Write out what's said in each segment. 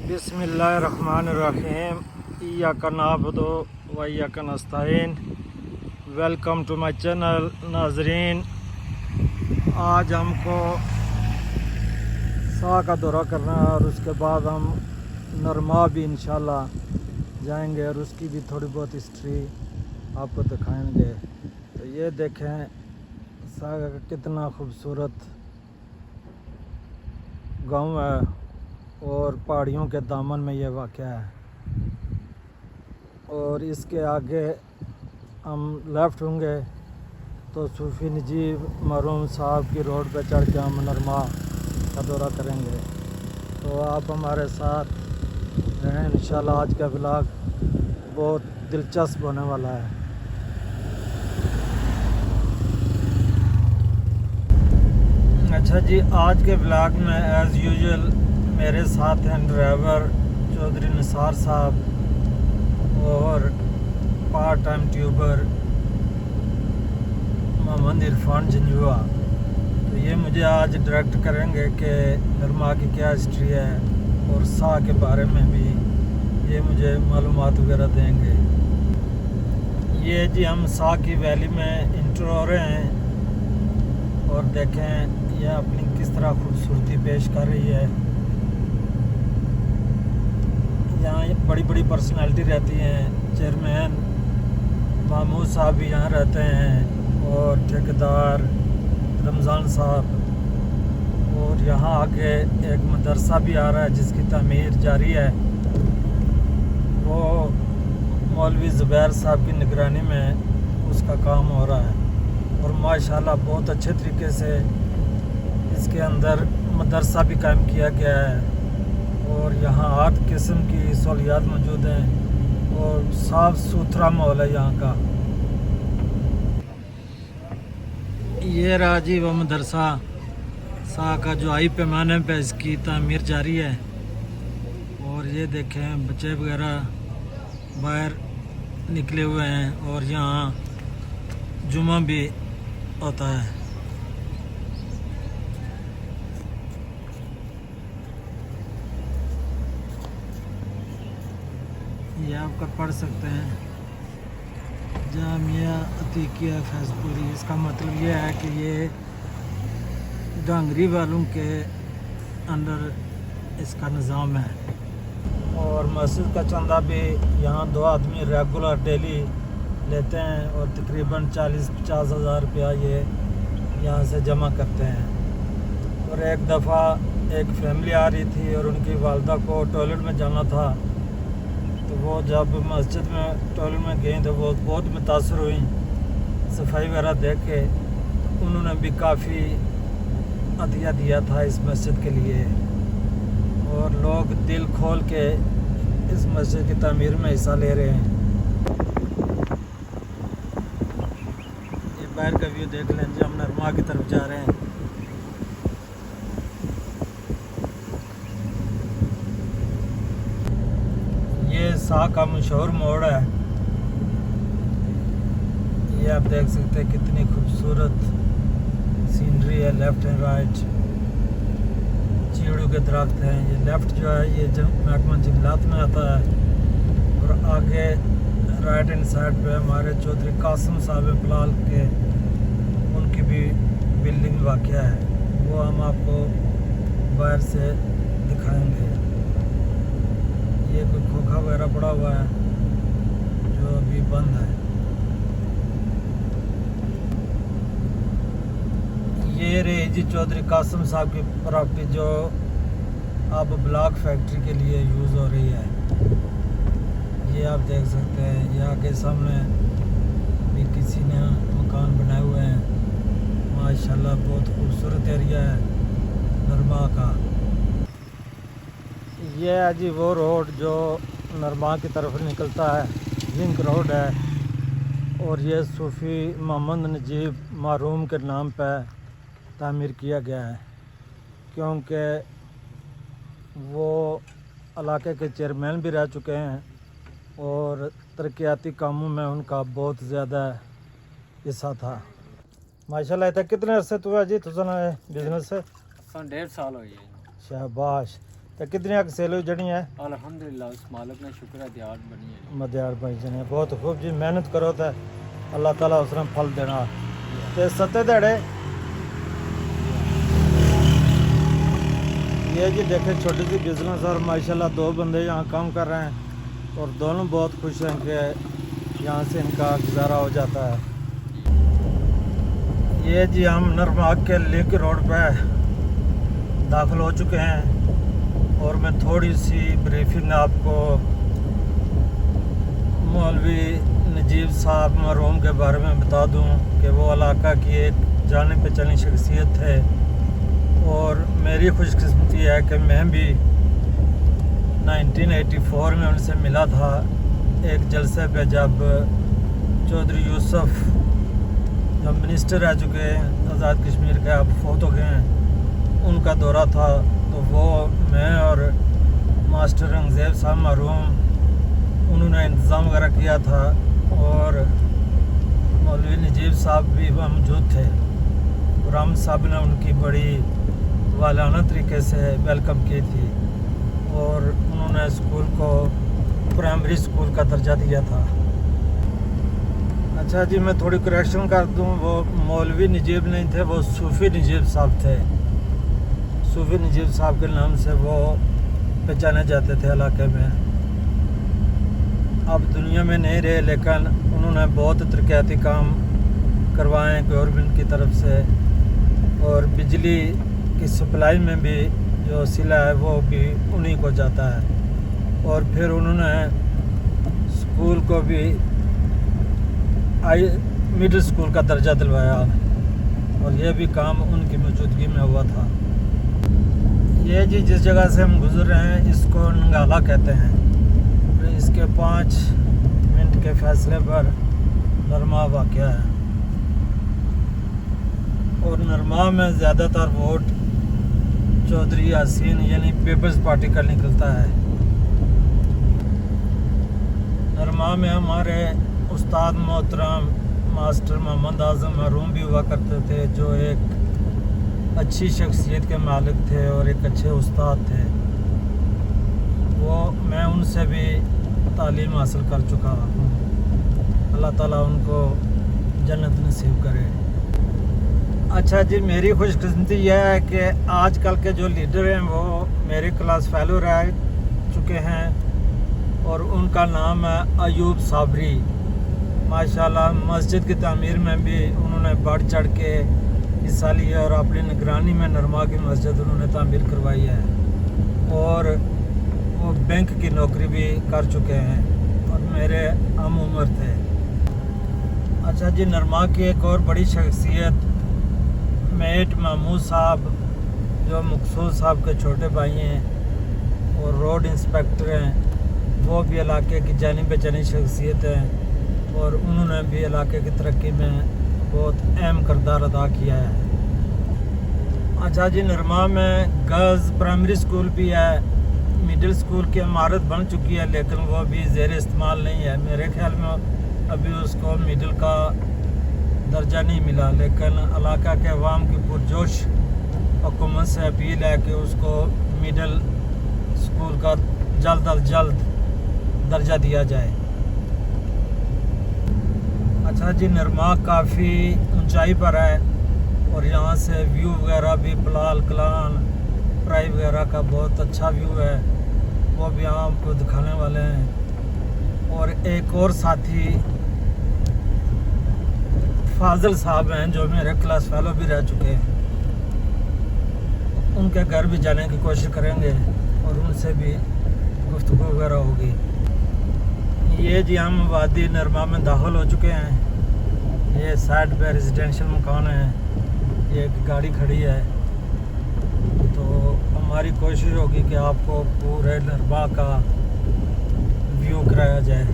बिस्मिल्लाहिर्रहमानिर्रहीम इय्याका नअबुदु व इय्याका नस्तईन। Welcome to my channel नाजरीन। आज हमको सा का दौरा करना है और उसके बाद हम नरमा भी इंशाल्लाह जाएंगे और उसकी भी थोड़ी बहुत हिस्ट्री आपको दिखाएंगे। तो ये देखें सा का कितना खूबसूरत गांव है और पहाड़ियों के दामन में ये वाक़या है। और इसके आगे हम लेफ़्ट होंगे तो सूफ़ी नजीब मरहूम साहब की रोड पे चढ़ के हम नरमा का दौरा करेंगे। तो आप हमारे साथ रहें, इंशाल्लाह आज का व्लॉग बहुत दिलचस्प होने वाला है। अच्छा जी, आज के व्लॉग में एज़ यूजुअल मेरे साथ हैं ड्राइवर चौधरी निसार साहब और part time tuber Mohammad Irfan Janjua. तो ये मुझे आज डायरेक्ट करेंगे कि नरमा की क्या हिस्ट्री है और सा के बारे में भी ये मुझे मालूमात वगैरह देंगे। ये जी हम सा की वैली में इंटर हो रहे हैं और देखें यह अपनी किस तरह खूबसूरती पेश कर रही है। यहाँ बड़ी बड़ी पर्सनालिटी रहती हैं। चेयरमैन महमूद साहब भी यहाँ रहते हैं और ठेकेदार रमज़ान साहब। और यहाँ आगे एक मदरसा भी आ रहा है जिसकी तामीर जारी है। वो मौलवी ज़ुबैर साहब की निगरानी में उसका काम हो रहा है और माशाल्लाह बहुत अच्छे तरीके से इसके अंदर मदरसा भी कायम किया गया है। और यहाँ हर किस्म की सहूलियात मौजूद हैं और साफ़ सुथरा माहौल है यहाँ का। ये रहा जी वो मदरसा सा का जो हाई पैमाने पे इसकी तामीर जारी है। और ये देखें बच्चे वगैरह बाहर निकले हुए हैं और यहाँ जुमा भी होता है। ये आपका पढ़ सकते हैं जामिया अतीकिया फैज़पुरी। इसका मतलब ये है कि ये डांगरी वालों के अंडर इसका निज़ाम है। और मस्जिद का चंदा भी यहाँ 2 आदमी रेगुलर डेली लेते हैं और तकरीबन 40-50 हज़ार रुपया ये यहाँ से जमा करते हैं। और एक दफ़ा एक फैमिली आ रही थी और उनकी वालदा को टॉयलेट में जाना था। तो वो जब मस्जिद में टॉयलेट में गई तो वो बहुत मुतासर हुई सफाई वगैरह देख के। उन्होंने भी काफ़ी अतिया दिया था इस मस्जिद के लिए और लोग दिल खोल के इस मस्जिद की तामीर में हिस्सा ले रहे हैं। ये बाहर का व्यू देख लें जी, हम नरमा की तरफ जा रहे हैं। ये सा का मशहूर मोड़ है। ये आप देख सकते हैं कितनी खूबसूरत सीनरी है। लेफ़्ट एंड राइट चीड़ू के दरख्त हैं। ये लेफ़्ट जो है ये महकमा जंगलात में आता है और आगे राइट हैंड साइड पे हमारे चौधरी कासिम साहब पलाल के उनकी भी बिल्डिंग वाक़या है। वो हम आपको बाहर से दिखाएंगे। ये कोई खोखा वगैरह पड़ा हुआ है जो अभी बंद है। ये रही जी चौधरी कासिम साहब की प्रॉपर्टी जो अब ब्लॉक फैक्ट्री के लिए यूज़ हो रही है। ये आप देख सकते हैं। यहाँ के सामने भी किसी ने मकान बनाए हुए हैं। माशाल्लाह बहुत खूबसूरत एरिया है नरमा का। ये है जी वो रोड जो नरमा की तरफ निकलता है, लिंक रोड है। और ये सूफ़ी मोहम्मद नजीब मरहूम के नाम पर तामीर किया गया है क्योंकि वो इलाके के चेयरमैन भी रह चुके हैं और तरक्याती कामों में उनका बहुत ज़्यादा हिस्सा था। माशाल्लाह। इतना कितने अरसे तो जी तुझे बिजनेस से? 1.5 साल हो गए। शाबाश। तो कितनी आग सेल जड़ी है? अल्हम्दुलिल्लाह उस मालिक ने शुक्र है दिहाड़ बनी है। मदियार भाई जने बहुत खूब जी, मेहनत करो तो अल्लाह ताला उसने फल देना। ते सत्ते दड़े ये जी देखे छोटी सी बिजनेस और माशाल्लाह 2 बंदे यहाँ काम कर रहे हैं और दोनों बहुत खुश हैं कि यहाँ से इनका गुजारा हो जाता है। ये जी हम नरमाग के लिंक रोड पे दाखिल हो चुके हैं और मैं थोड़ी सी ब्रीफिंग आपको मौलवी नजीब साहब मरहूम के बारे में बता दूं कि वो इलाका की एक जाने पहचानी शख्सियत है और मेरी खुशकिस्मती है कि मैं भी 1984 में उनसे मिला था एक जलसे पे, जब चौधरी यूसुफ जो मिनिस्टर रह चुके हैं आज़ाद कश्मीर के, अब फौत हो गए हैं, उनका दौरा था। तो वो मैं और मास्टर रंगज़ेब साहब मरहूम उन्होंने इंतज़ाम वगैरह किया था और मौलवी नजीब साहब भी मौजूद थे और हम सब ने उनकी बड़ी वालाना तरीके से वेलकम की थी और उन्होंने स्कूल को प्राइमरी स्कूल का दर्जा दिया था। अच्छा जी, मैं थोड़ी करेक्शन कर दूं, वो मौलवी नजीब नहीं थे, वो सूफ़ी नजीब साहब थे। सूफ़ी नजीब साहब के नाम से वो पहचाने जाते थे इलाके में। अब दुनिया में नहीं रहे, लेकिन उन्होंने बहुत तरक्याती काम करवाए गवर्नमेंट की तरफ से और बिजली की सप्लाई में भी जो सिला है वो भी उन्हीं को जाता है। और फिर उन्होंने स्कूल को भी मिडिल स्कूल का दर्जा दिलवाया और यह भी काम उनकी मौजूदगी में हुआ था। ये जी जिस जगह से हम गुजर रहे हैं इसको नंगाला कहते हैं। इसके 5 मिनट के फासले पर नरमा वाक़या है और नरमा में ज़्यादातर वोट चौधरी यासीन यानी पीपल्स पार्टी का निकलता है। नरमा में हमारे उस्ताद मोहतरम मास्टर मोहम्मद आज़म मरहूम भी हुआ करते थे, जो एक अच्छी शख्सियत के मालिक थे और एक अच्छे उस्ताद थे। वो मैं उनसे भी तालीम हासिल कर चुका हूँ। अल्लाह ताला उनको जन्नत नसीब करे। अच्छा जी, मेरी खुशकिस्मती यह है कि आजकल के जो लीडर हैं वो मेरे क्लास फेलो रह चुके हैं और उनका नाम है अयूब साबरी। माशाल्लाह मस्जिद की तामीर में भी उन्होंने बढ़ चढ़ के हिस्सा लिया और अपनी निगरानी में नरमा की मस्जिद उन्होंने तामीर करवाई है और वो बैंक की नौकरी भी कर चुके हैं और मेरे हम उम्र थे। अच्छा जी, नरमा की एक और बड़ी शख्सियत मेट महमूद साहब, जो मकसूद साहब के छोटे भाई हैं और रोड इंस्पेक्टर हैं, वो भी इलाके की जानी पहचानी शख्सियत हैं और उन्होंने भी इलाके की तरक्की में बहुत अहम किरदार अदा किया है। अच्छा जी, नरमा में गर्ल्स प्राइमरी स्कूल भी है, मिडिल स्कूल की इमारत बन चुकी है लेकिन वो भी ज़ेर इस्तेमाल नहीं है। मेरे ख्याल में अभी उसको मिडिल का दर्जा नहीं मिला, लेकिन इलाका के अवाम की पुरजोश हुकूमत से अपील है कि उसको मिडिल स्कूल का जल्द अज जल्द दर्जा दिया जाए। अच्छा जी, नरमा काफ़ी ऊंचाई पर है और यहाँ से व्यू वगैरह भी पलाल कलान प्राई वगैरह का बहुत अच्छा व्यू है, वो भी यहाँ आपको दिखाने वाले हैं। और एक और साथी फाजिल साहब हैं जो मेरे क्लास फेलो भी रह चुके हैं, उनके घर भी जाने की कोशिश करेंगे और उनसे भी गुफ्तगू वगैरह होगी। ये जी हम वादी नरमा में दाखिल हो चुके हैं। ये साइड पे रेजिडेंशियल मकान है, ये एक गाड़ी खड़ी है, तो हमारी कोशिश होगी कि आपको पूरे नरमा का व्यू कराया जाए।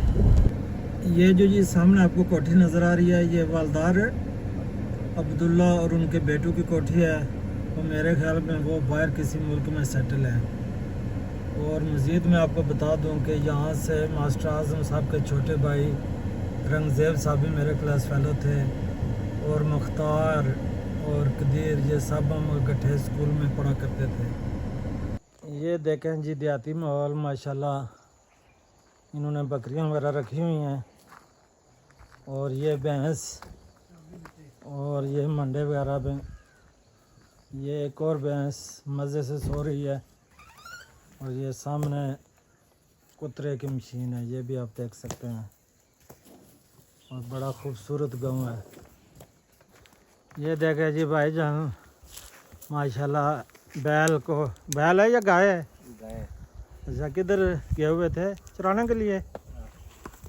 ये जो जी सामने आपको कोठी नज़र आ रही है, ये वालदार अब्दुल्ला और उनके बेटों की कोठी है। तो मेरे ख्याल में वो बाहर किसी मुल्क में सेटल है। और मज़ीद मैं आपको बता दूं कि यहाँ से मास्टर आज़म साहब के छोटे भाई रंगज़ेब साहब भी मेरे क्लास फेलो थे और मुख्तार और कदीर, ये सब हम इकट्ठे स्कूल में पढ़ा करते थे। ये देखें जी देहाती माहौल माशाल्लाह, इन्होंने बकरियां वगैरह रखी हुई हैं और ये भैंस और ये मंडे वगैरह पे। ये एक और भैंस मज़े से सो रही है और ये सामने कुतरे की मशीन है, ये भी आप देख सकते हैं। और बड़ा खूबसूरत गांव है। ये देखे जी भाईजान माशाल्लाह, बैल है या गाय है? गाय। अच्छा, किधर गए हुए थे? चराने के लिए?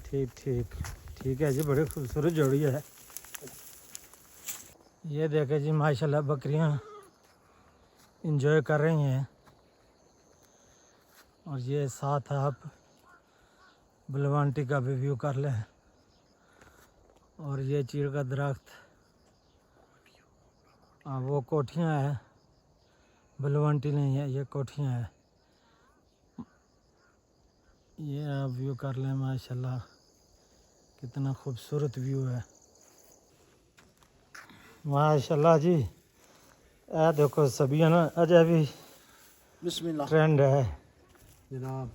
ठीक ठीक ठीक है जी, बड़ी खूबसूरत जोड़ी है। ये देखे जी माशाल्लाह, बकरियां इंजॉय कर रही हैं। और ये साथ आप बलवानटी का भी व्यू कर लें। और ये चीड़ का दरख्त, वो कोठियाँ हैं, बलवानटी नहीं है, ये कोठियाँ हैं। ये आप व्यू कर लें माशाल्लाह, कितना खूबसूरत व्यू है माशाल्लाह जी। देखो सभी है ना, अजय भी बिस्मिल्लाह ट्रेंड है जनाब।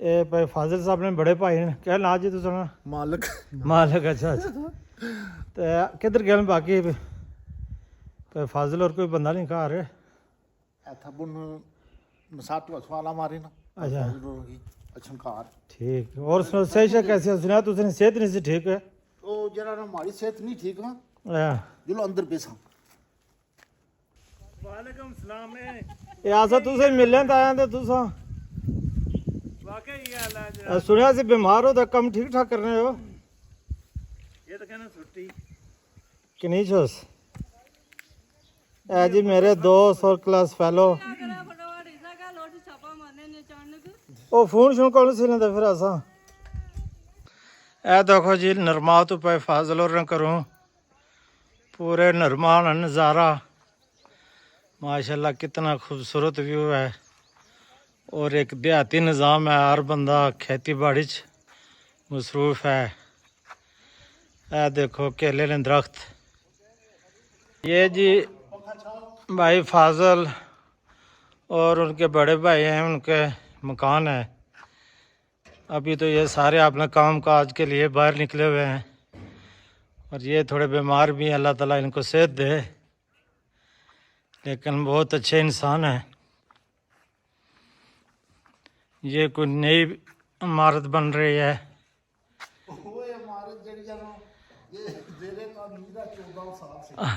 ये भाई फाजिल साहब ने बड़े भाई ने क्या ना जी तुम सुना? मालिक मालिक। अच्छा अच्छा। तो किधर गए बाकी भाई फाजिल और कोई बंदा नहीं घर? ऐथा बुन मसाट वाला मारे ना। अच्छा अच्छा कार ठीक। और सुनो सही से कैसे सुना तुझे? सेहत नहीं सी ठीक है? तो जरा ना हमारी सेहत नहीं ठीक ना, हाँ। जो अंदर पेशा। वालेकुम सलाम। ये आसा तुझे मिलने तो आया तो तुसा वाकई हाल है। सुनिया से बीमार हो तो कम ठीक ठाक कर रहे हो? ये तो कहना छुट्टी कि नहीं छोस? जी मेरे दोस्त और क्लास फेलो ओ फोन शोन कौन सी लेंदा फिर असा। ए देखो जी नरमा तो पे फाजल और न करूँ पूरे नरमान नज़ारा माशाल्लाह, कितना खूबसूरत व्यू है। और एक देहाती निज़ाम है, हर बंदा खेती बाड़ी च मसरूफ़ है। ए देखो केले ने दरख्त। ये जी भाई फाजल और उनके बड़े भाई हैं, उनके मकान है। अभी तो ये सारे अपने काम काज के लिए बाहर निकले हुए हैं। और ये थोड़े बीमार भी हैं, अल्लाह ताला इनको सेहत दे, लेकिन बहुत अच्छे इंसान हैं। ये कोई नई इमारत बन रही है।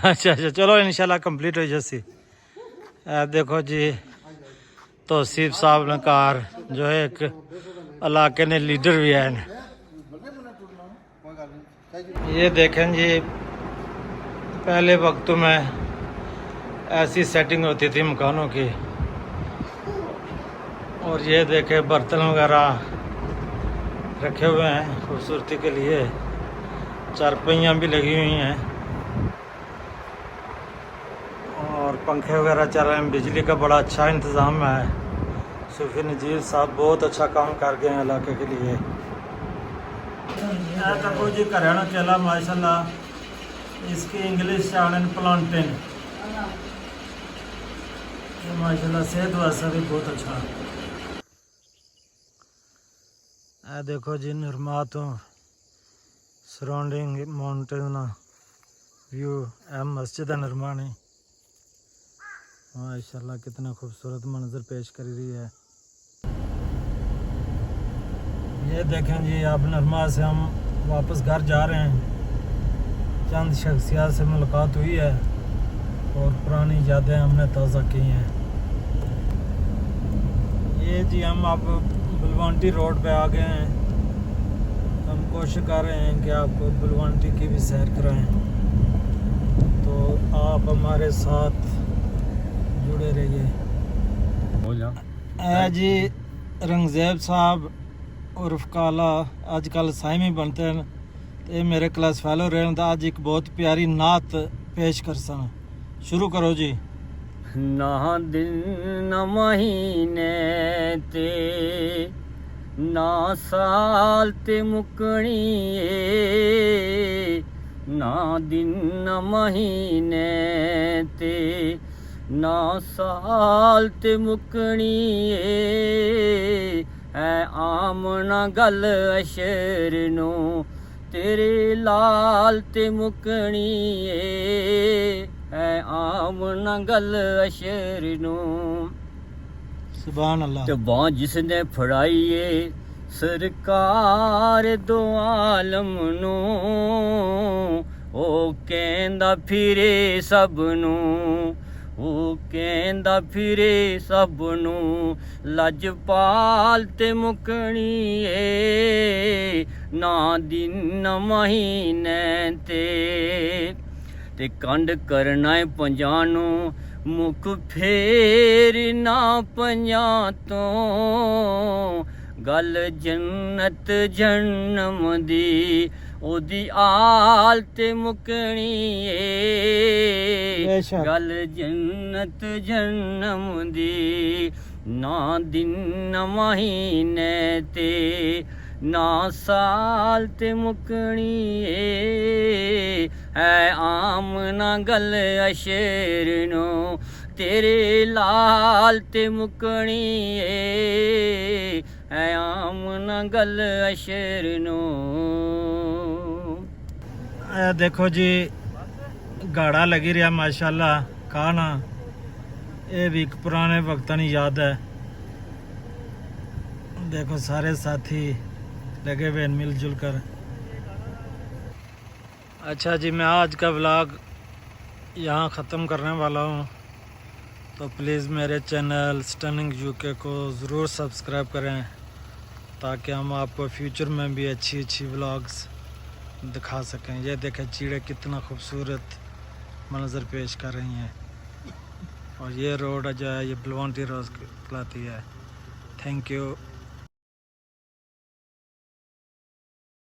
अच्छा अच्छा, चलो इंशाल्लाह कंप्लीट हो जैसी। देखो जी तौसीफ साहब ने कार जो है एक इलाके ने लीडर भी है। ये देखें जी पहले वक्तों में ऐसी सेटिंग होती थी मकानों की। और ये देखे बर्तन वगैरह रखे हुए हैं खूबसूरती के लिए, चारपाइयाँ भी लगी हुई हैं और पंखे वगैरह चल रहे हैं। बिजली का बड़ा अच्छा इंतज़ाम है। सूफी नज़ीर साहब बहुत अच्छा काम कर गए हैं इलाके के लिए। तको जी घराना केला माशाल्लाह, इसकी इंग्लिश आने प्लांटेन, माशाल्लाह सेहत वास्ते भी बहुत अच्छा। देखो जी नरमा तो सराउंडिंग माउंटेन व्यू है, मस्जिद है नरमानी माशाल्लाह, कितना खूबसूरत मंजर पेश कर रही है। ये देखें जी अब नरमा से हम वापस घर जा रहे हैं। चंद शख्सियात से मुलाकात हुई है और पुरानी यादें हमने ताज़ा की हैं। ये जी हम अब बलवानटी रोड पे आ गए हैं। हम कोशिश कर रहे हैं कि आपको बलवानटी की भी सैर कराएं, तो आप हमारे साथ जुड़े रहिए। जी रंगज़ैब साहब उर्फ काला अजकल साइमी बनते हैं, तो ये मेरे क्लास फेलो रहे हैं। आज एक बहुत प्यारी नात पेश कर सन। शुरू करो जी। ना दिन न महीने ते ना साल ते मुकनी ना दिन न महीने ते ਨਾ ਸਾਲ ਤੇ ਮੁਕਣੀ ਏ ਐ ਆਮ ਨਾ ਗੱਲ ਅਸ਼ਰ ਨੂੰ ਤੇਰੇ ਲਾਲ ਤੇ ਮੁਕਣੀ ਏ ਐ ਆਮ ਨਾ ਗੱਲ ਅਸ਼ਰ ਨੂੰ ਸੁਭਾਨ ਅੱਲਾਹ। ਤੇ ਬਾਂਹ ਜਿਸਨੇ ਫੜਾਈ ਏ ਸਰਕਾਰ ਦੋ ਆਲਮ ਨੂੰ ਉਹ ਕਹਿੰਦਾ ਫਿਰੇ ਸਭ ਨੂੰ ਉਹ ਕਹਿੰਦਾ ਫਿਰੇ ਸਭ ਨੂੰ ਲਜਪਾਲ ਤੇ ਮੁਕਣੀ ਏ ਨਾ ਦਿਨ ਨਾ ਮਹੀਨੇ ਤੇ ਕੰਡ ਕਰਨਾ ਏ ਪੰਜਾਂ ਨੂੰ ਮੁਖ ਫੇਰ ਨਾ ਪੰਜਾਂ ਤੋਂ ਗੱਲ ਜੰਨਤ ਜਨਮ ਦੀ ਉਹਦੀ ਆਲ ਤੇ ਮੁਕਣੀ ਏ ਬੇਸ਼ੱਕ। ਗੱਲ ਜੰਨਤ ਜਨਮ ਦੀ ਨਾ ਦਿਨ ਨਾ ਮਹੀਨੇ ਤੇ ਨਾ ਸਾਲ ਤੇ ਮੁਕਣੀ ਏ ਐ ਆਮ ਨਾ ਗੱਲ ਅਸ਼ਰ ਨੂੰ ਤੇਰੇ ਲਾਲ ਤੇ ਮੁਕਣੀ ਏ ਐ ਆਮ ਨਾ ਗੱਲ ਅਸ਼ਰ ਨੂੰ ਇਹ ਦੇਖੋ ਜੀ ਗਾੜਾ ਲੱਗੀ ਰਿਹਾ ਮਾਸ਼ਾਅੱਲਾ ਕਾਨਾ ਇਹ ਵੀ ਇੱਕ ਪੁਰਾਣੇ ਵਕਤਾਂ ਦੀ याद है। देखो सारे साथी लगे हुए हैं मिलजुल कर। अच्छा जी मैं आज का व्लॉग यहाँ ख़त्म करने वाला हूँ तो प्लीज़ मेरे चैनल स्टनिंग यूके को ज़रूर सब्सक्राइब करें ताकि हम आपको फ्यूचर में भी अच्छी अच्छी व्लॉग्स दिखा सकें। ये देखें चिड़े कितना खूबसूरत मंजर पेश कर रही हैं और ये रोड जो है ये बलवंती रोड कहलाती है। Thank you.